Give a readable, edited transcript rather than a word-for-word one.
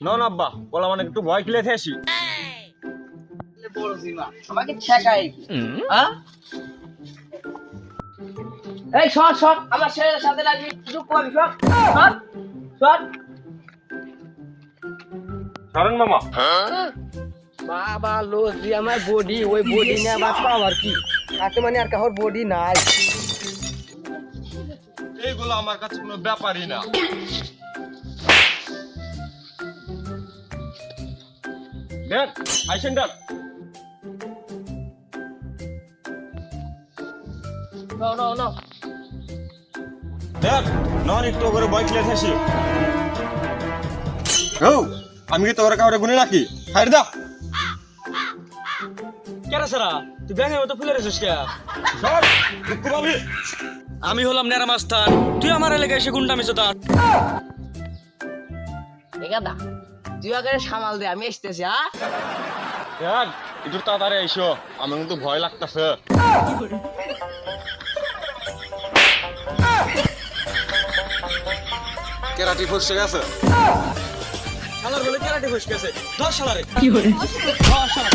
না না আব্বা বলা মানে একটু ভয় খেলে আসি। বড় জিমা আমাকে ঠেকায় কি হ্যাঁ? এই শট শট আমার ছেলের সাথে লাগবি চুপ করবি শট শট শট সরেন মামা। বাবা লোজ দি আমার বডি ওই বডি নিয়ে আবার পাওয়ার কি তাতে মানে আর কাহর বডি নাই এইগুলো আমার কাছে কোনো ব্যাপারই না। দেখ আইসেন দেখ। নো নো নো দেখ নন একটু করে ভয় খেলে আসি। ও আমি কি তোর কাউরে গুনে রাখি হাইর দা। কেরা সারা তুই ব্যাঙের মতো ফুলে রেছিস কে? সর দুঃখ পাবি। আমি হলাম নেরা মাস্তান, তুই আমার এলাকায় এসে গুন্ডা মিছো তার। এগাদা তুই আগে সামাল দে আমি আসতেছি হ্যাঁ দেখ একটু তাড়াতাড়ি আইসো আমার কিন্তু ভয় লাগতাছে। কেরাটি ফসে গেছে। শালার বলে কেরাটে ফসকে আছে, ধর শালারে। কি করে? ধর শালা।